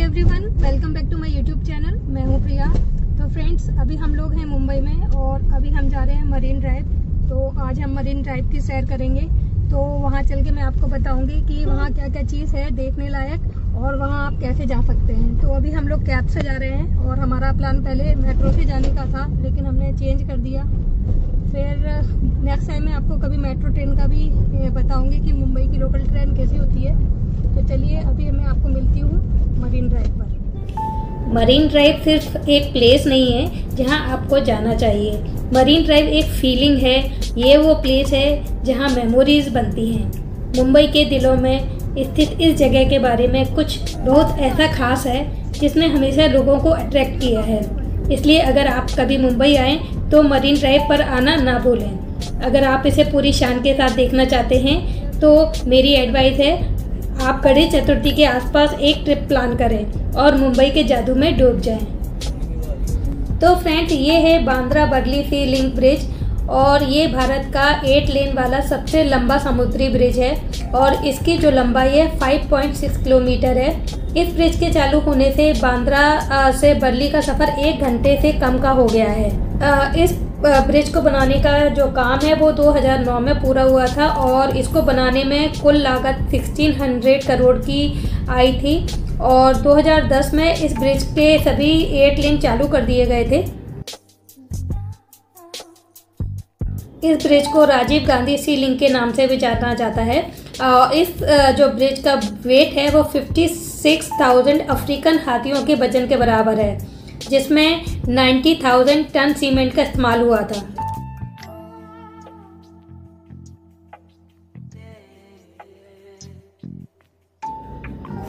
Everyone, welcome back to my YouTube channel. मैं हूं प्रिया। तो फ्रेंड्स, अभी हम लोग हैं मुंबई में और अभी हम जा रहे हैं मरीन ड्राइव। तो आज हम मरीन ड्राइव की सैर करेंगे। तो वहां चल के मैं आपको बताऊंगी कि वहां क्या क्या चीज़ है देखने लायक और वहां आप कैसे जा सकते हैं। तो अभी हम लोग कैब से जा रहे हैं और हमारा प्लान पहले मेट्रो से जाने का था, लेकिन हमने चेंज कर दिया। फिर नेक्स्ट टाइम मैं आपको कभी मेट्रो ट्रेन का भी बताऊंगी कि मुंबई की लोकल ट्रेन कैसी होती है। तो चलिए, अभी मैं आपको मिलती हूँ मरीन ड्राइव पर। मरीन ड्राइव सिर्फ एक प्लेस नहीं है जहां आपको जाना चाहिए। मरीन ड्राइव एक फीलिंग है। ये वो प्लेस है जहां मेमोरीज बनती हैं। मुंबई के दिलों में स्थित इस जगह के बारे में कुछ बहुत ऐसा खास है जिसने हमेशा लोगों को अट्रैक्ट किया है। इसलिए अगर आप कभी मुंबई आएँ तो मरीन ड्राइव पर आना ना भूलें। अगर आप इसे पूरी शान के साथ देखना चाहते हैं तो मेरी एडवाइस है, आप गणेश चतुर्थी के आसपास एक ट्रिप प्लान करें और मुंबई के जादू में डूब जाएं। तो फ्रेंड्स, ये है बांद्रा वर्ली सी लिंक ब्रिज और ये भारत का 8 लेन वाला सबसे लंबा समुद्री ब्रिज है और इसकी जो लंबाई है 5.6 किलोमीटर है। इस ब्रिज के चालू होने से बांद्रा से वर्ली का सफ़र 1 घंटे से कम का हो गया है। इस ब्रिज को बनाने का जो काम है वो 2009 में पूरा हुआ था और इसको बनाने में कुल लागत 1600 करोड़ की आई थी और 2010 में इस ब्रिज के सभी 8 लेन चालू कर दिए गए थे। इस ब्रिज को राजीव गांधी सी लिंक के नाम से भी जाना जाता है। इस जो ब्रिज का वेट है वो 56,000 अफ्रीकन हाथियों के वजन के बराबर है, जिसमें 90,000 टन सीमेंट का इस्तेमाल हुआ था।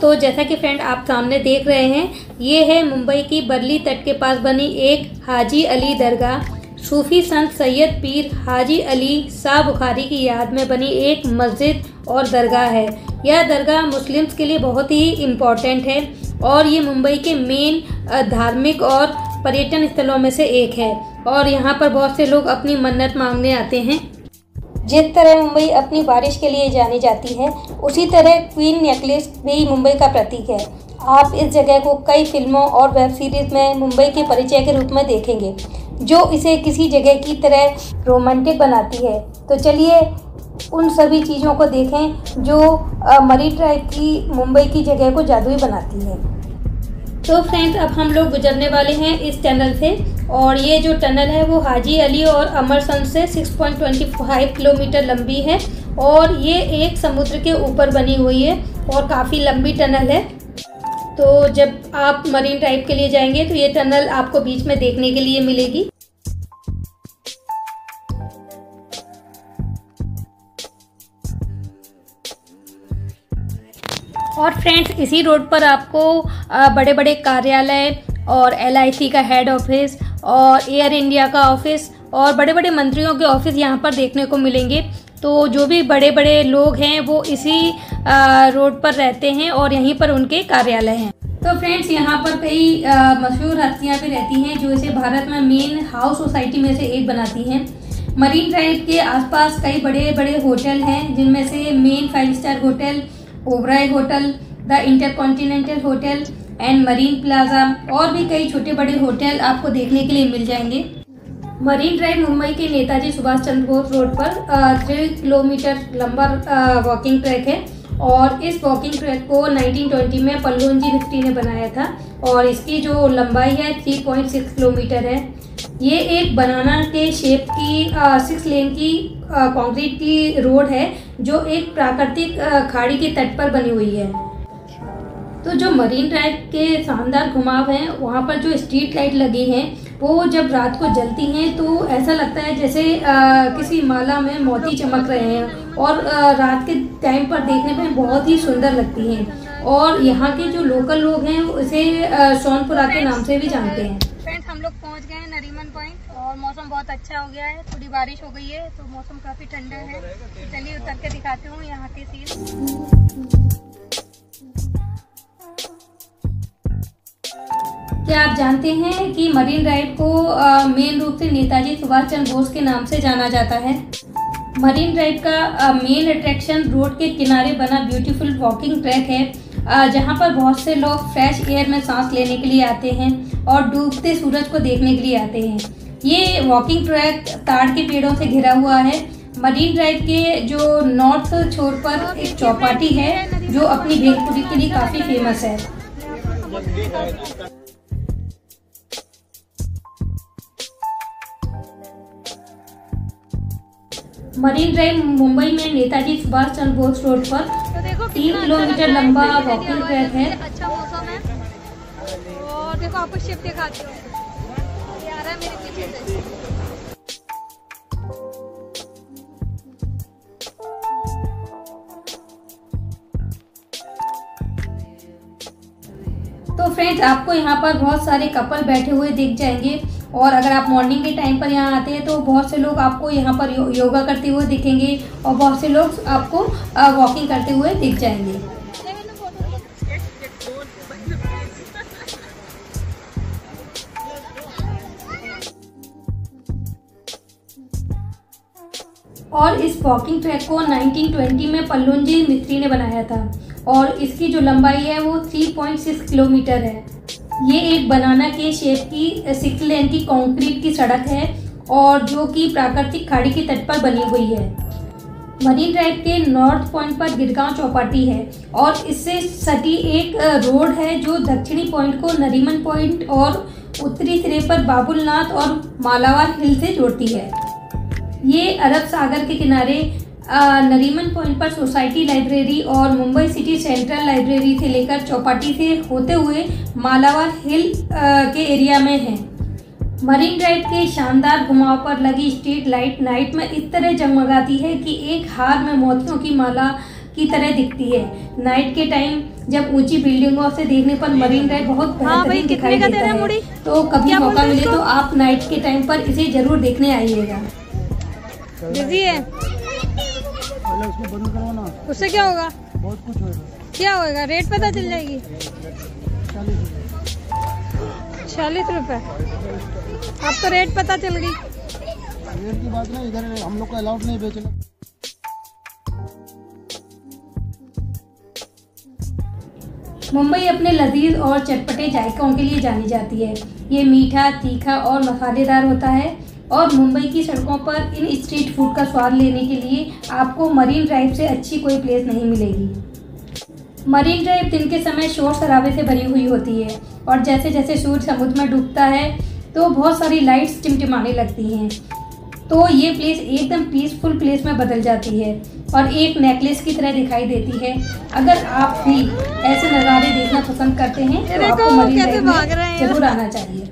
तो जैसा कि फ्रेंड आप सामने देख रहे हैं, ये है मुंबई की वर्ली तट के पास बनी एक हाजी अली दरगाह। सूफी संत सैयद पीर हाजी अली शाह बुखारी की याद में बनी एक मस्जिद और दरगाह है। यह दरगाह मुस्लिम्स के लिए बहुत ही इम्पोर्टेंट है और ये मुंबई के मेन धार्मिक और पर्यटन स्थलों में से एक है और यहाँ पर बहुत से लोग अपनी मन्नत मांगने आते हैं। जिस तरह मुंबई अपनी बारिश के लिए जानी जाती है, उसी तरह क्वीन नेकलेस भी मुंबई का प्रतीक है। आप इस जगह को कई फिल्मों और वेब सीरीज में मुंबई के परिचय के रूप में देखेंगे, जो इसे किसी जगह की तरह रोमांटिक बनाती है। तो चलिए उन सभी चीज़ों को देखें जो मरीन ड्राइव की मुंबई की जगह को जादुई बनाती है। तो फ्रेंड्स, अब हम लोग गुजरने वाले हैं इस टनल से और ये जो टनल है वो हाजी अली और अमरसंत से 6.25 किलोमीटर लंबी है और ये एक समुद्र के ऊपर बनी हुई है और काफ़ी लंबी टनल है। तो जब आप मरीन ड्राइव के लिए जाएंगे तो ये टनल आपको बीच में देखने के लिए मिलेगी। और फ्रेंड्स, इसी रोड पर आपको बड़े बड़े कार्यालय और LIC का हेड ऑफिस और एयर इंडिया का ऑफिस और बड़े बड़े मंत्रियों के ऑफिस यहाँ पर देखने को मिलेंगे। तो जो भी बड़े बड़े लोग हैं वो इसी रोड पर रहते हैं और यहीं पर उनके कार्यालय हैं। तो फ्रेंड्स, यहाँ पर कई मशहूर हस्तियाँ भी रहती हैं जो इसे भारत में मेन हाउस सोसाइटी में से एक बनाती हैं। मरीन ड्राइव के आसपास कई बड़े बड़े होटल हैं, जिनमें से main 5 star hotel, Oberoi hotel, the intercontinental hotel and marine plaza और भी कई छोटे बड़े होटल आपको देखने के लिए मिल जाएंगे। मरीन ड्राइव मुंबई के नेताजी सुभाष चंद्र बोस रोड पर 3 किलोमीटर लंबा वॉकिंग ट्रैक है और इस वॉकिंग ट्रैक को 1920 में पल्लोंजी मिस्त्री ने बनाया था और इसकी जो लंबाई है 3.6 किलोमीटर है। ये एक बनाना के शेप की 6 लेन की कंक्रीट की रोड है जो एक प्राकृतिक खाड़ी के तट पर बनी हुई है। तो जो मरीन ड्राइव के शानदार घुमाव हैं, वहाँ पर जो स्ट्रीट लाइट लगी हैं वो जब रात को जलती हैं तो ऐसा लगता है जैसे किसी माला में मोती चमक रहे हैं और रात के टाइम पर देखने में बहुत ही सुंदर लगती हैं और यहाँ के जो लोकल लोग हैं इसे सोनपुरा के नाम से भी जानते हैं। फ्रेंड्स, हम लोग पहुँच गए हैं नरीमन पॉइंट और मौसम बहुत अच्छा हो गया है। थोड़ी बारिश हो गई है तो मौसम काफ़ी ठंडा है। तो चलिए उतर के दिखाती हूँ यहाँ के सीन। क्या आप जानते हैं कि मरीन ड्राइव को मेन रूप से नेताजी सुभाष चंद्र बोस के नाम से जाना जाता है। मरीन ड्राइव का मेन अट्रैक्शन रोड के किनारे बना ब्यूटीफुल वॉकिंग ट्रैक है जहाँ पर बहुत से लोग फ्रेश एयर में सांस लेने के लिए आते हैं और डूबते सूरज को देखने के लिए आते हैं। ये वॉकिंग ट्रैक ताड़ के पेड़ों से घिरा हुआ है। मरीन ड्राइव के जो नॉर्थ छोर पर एक चौपाटी है जो अपनी भेलपुरी के लिए काफ़ी फेमस है। मरीन ड्राइव मुंबई में नेताजी सुभाष चंद्र बोस रोड पर 3 किलोमीटर लंबा वॉकिंग ट्रैक है। अच्छा मौसम है और देखो आपको शिप दिखाती हूँ, ये आ रहा है मेरे पीछे से। तो फ्रेंड्स, आपको यहाँ पर बहुत सारे कपल बैठे हुए दिख जाएंगे और अगर आप मॉर्निंग के टाइम पर यहाँ आते हैं तो बहुत से लोग आपको यहाँ पर योगा करते हुए दिखेंगे और बहुत से लोग आपको वॉकिंग करते हुए दिख जाएंगे। और इस वॉकिंग ट्रैक को 1920 में पल्लुंजी मिस्त्री ने बनाया था और इसकी जो लंबाई है वो 3.6 किलोमीटर है। ये एक बनाना के शेप की 6 लेन की कंक्रीट की सड़क है और जो कि प्राकृतिक खाड़ी के तट पर बनी हुई है। मरीन ड्राइव के नॉर्थ पॉइंट पर गिरगांव चौपाटी है और इससे सटी एक रोड है जो दक्षिणी पॉइंट को नरीमन पॉइंट और उत्तरी सिरे पर बाबुलनाथ और मालावार हिल से जोड़ती है। ये अरब सागर के किनारे नरीमन पॉइंट पर सोसाइटी लाइब्रेरी और मुंबई सिटी सेंट्रल लाइब्रेरी से लेकर चौपाटी से होते हुए मालावार हिल के एरिया में है। मरीन ड्राइव के शानदार घुमाव पर लगी स्ट्रीट लाइट नाइट में इस तरह जगमगाती है कि एक हार में मोतियों की माला की तरह दिखती है। नाइट के टाइम जब ऊंची बिल्डिंगों से देखने पर मरीन ड्राइव बहुत बेहतरीन दिखाई देता है। तो कभी मौका मिले तो आप नाइट के टाइम पर इसे जरूर देखने आइएगा। बिजी है, उसको बंद करवाना, उससे क्या होगा? बहुत कुछ होगा। क्या होगा? रेट पता चल जाएगी। 40 रुपए। अब तो रेट पता चल गई। रेट की बात नहीं, इधर हम लोग को अलाउड नहीं बेचना। मुंबई अपने लजीज और चटपटे जायकों के लिए जानी जाती है। ये मीठा, तीखा और मसालेदार होता है और मुंबई की सड़कों पर इन स्ट्रीट फूड का स्वाद लेने के लिए आपको मरीन ड्राइव से अच्छी कोई प्लेस नहीं मिलेगी। मरीन ड्राइव दिन के समय शोर शराबे से भरी हुई होती है और जैसे जैसे सूर्य समुद्र में डूबता है तो बहुत सारी लाइट्स टिमटिमाने लगती हैं, तो ये प्लेस एकदम पीसफुल प्लेस में बदल जाती है और एक नेकलेस की तरह दिखाई देती है। अगर आप भी ऐसे नज़ारे देखना पसंद करते हैं तो आपको मरीन ड्राइव में जरूर आना चाहिए।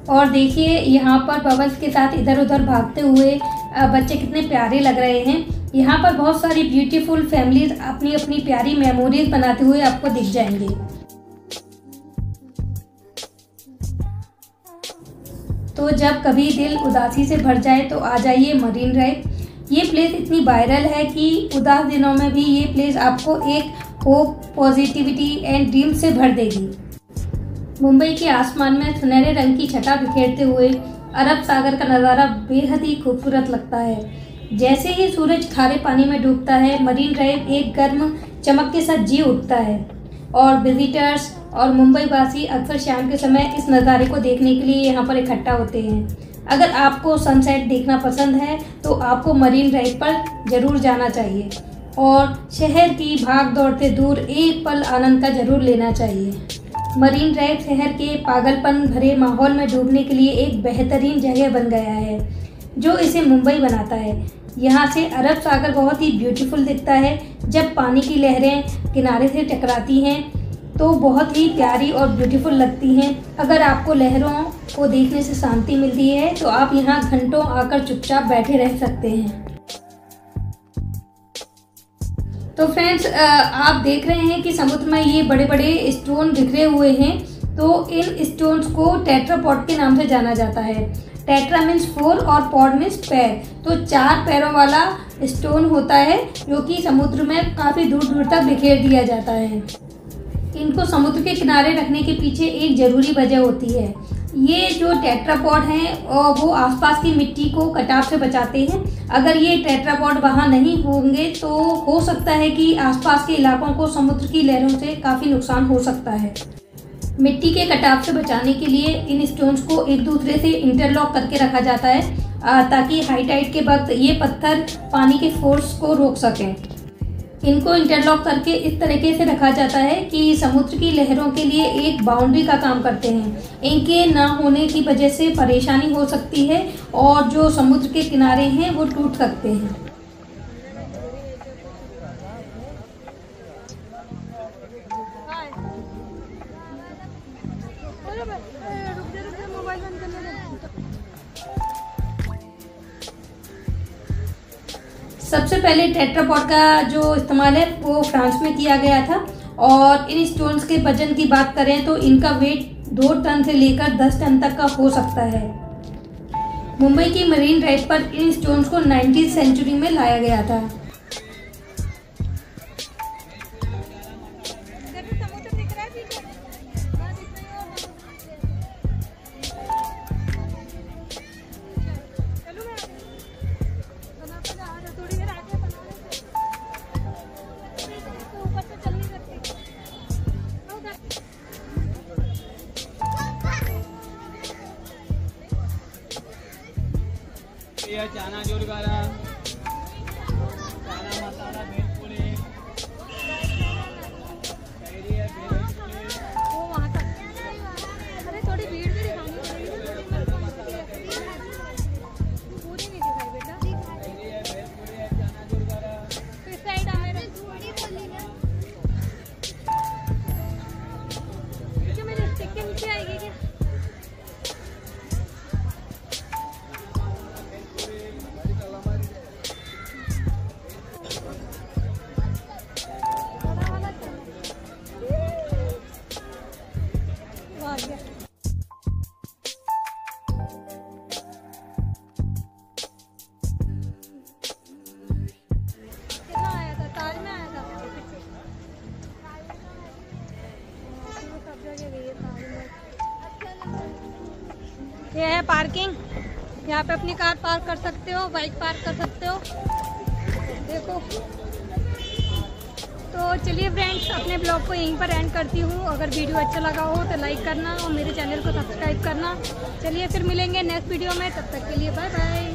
और देखिए यहाँ पर बबल्स के साथ इधर उधर भागते हुए बच्चे कितने प्यारे लग रहे हैं। यहाँ पर बहुत सारी ब्यूटीफुल फैमिलीज अपनी अपनी प्यारी मेमोरीज बनाते हुए आपको दिख जाएंगे। तो जब कभी दिल उदासी से भर जाए तो आ जाइए मरीन ड्राइव। ये प्लेस इतनी वायरल है कि उदास दिनों में भी ये प्लेस आपको एक होप, पॉजिटिविटी एंड ड्रीम से भर देगी। मुंबई के आसमान में सुनहरे रंग की छटा बिखेरते हुए अरब सागर का नज़ारा बेहद ही खूबसूरत लगता है। जैसे ही सूरज खारे पानी में डूबता है, मरीन ड्राइव एक गर्म चमक के साथ जी उठता है और विजिटर्स और मुंबई वासी अक्सर शाम के समय इस नज़ारे को देखने के लिए यहाँ पर इकट्ठा होते हैं। अगर आपको सनसेट देखना पसंद है तो आपको मरीन ड्राइव पर ज़रूर जाना चाहिए और शहर की भाग दौड़ से दूर एक पल आनंद का ज़रूर लेना चाहिए। मरीन ड्राइव शहर के पागलपन भरे माहौल में डूबने के लिए एक बेहतरीन जगह बन गया है जो इसे मुंबई बनाता है। यहाँ से अरब सागर बहुत ही ब्यूटीफुल दिखता है। जब पानी की लहरें किनारे से टकराती हैं तो बहुत ही प्यारी और ब्यूटीफुल लगती हैं। अगर आपको लहरों को देखने से शांति मिलती है तो आप यहाँ घंटों आकर चुपचाप बैठे रह सकते हैं। तो फ्रेंड्स, आप देख रहे हैं कि समुद्र में ये बड़े बड़े स्टोन बिखरे हुए हैं। तो इन स्टोन्स को टेट्रापॉड के नाम से जाना जाता है। टेट्रा मीन्स 4 और पॉड मीन्स पैर। तो 4 पैरों वाला स्टोन होता है जो कि समुद्र में काफ़ी दूर दूर तक बिखेर दिया जाता है। इनको समुद्र के किनारे रखने के पीछे एक ज़रूरी वजह होती है। ये जो टेट्रापॉड हैं वो आसपास की मिट्टी को कटाव से बचाते हैं। अगर ये टेट्रापॉड वहाँ नहीं होंगे तो हो सकता है कि आसपास के इलाकों को समुद्र की लहरों से काफ़ी नुकसान हो सकता है। मिट्टी के कटाव से बचाने के लिए इन स्टोन्स को एक दूसरे से इंटरलॉक करके रखा जाता है ताकि हाई टाइड के वक्त ये पत्थर पानी के फोर्स को रोक सकें। इनको इंटरलॉक करके इस तरीके से रखा जाता है कि समुद्र की लहरों के लिए एक बाउंड्री का काम करते हैं। इनके ना होने की वजह से परेशानी हो सकती है और जो समुद्र के किनारे हैं वो टूट सकते हैं। सबसे पहले टेट्रापॉड का जो इस्तेमाल है वो फ्रांस में किया गया था और इन स्टोन्स के वजन की बात करें तो इनका वेट 2 टन से लेकर 10 टन तक का हो सकता है। मुंबई की मरीन ड्राइव पर इन स्टोन्स को 19वीं सेंचुरी में लाया गया था। ये चना जुड़गारा, चना मसाला भेलपुरी, वो वहाँ तक। अरे थोड़ी भीड़ भी दिखानी पड़ेगी, पूरी नहीं दिखाई बेटा। चना जुड़गारा, इस साइड आ मेरा। क्यों मेरे स्टिक के नीचे आएगी क्या? ये है पार्किंग, यहाँ पे अपनी कार पार्क कर सकते हो, बाइक पार्क कर सकते हो। देखो, तो चलिए फ्रेंड्स, अपने ब्लॉग को यहीं पर एंड करती हूँ। अगर वीडियो अच्छा लगा हो तो लाइक करना और मेरे चैनल को सब्सक्राइब करना। चलिए फिर मिलेंगे नेक्स्ट वीडियो में, तब तक के लिए बाय बाय।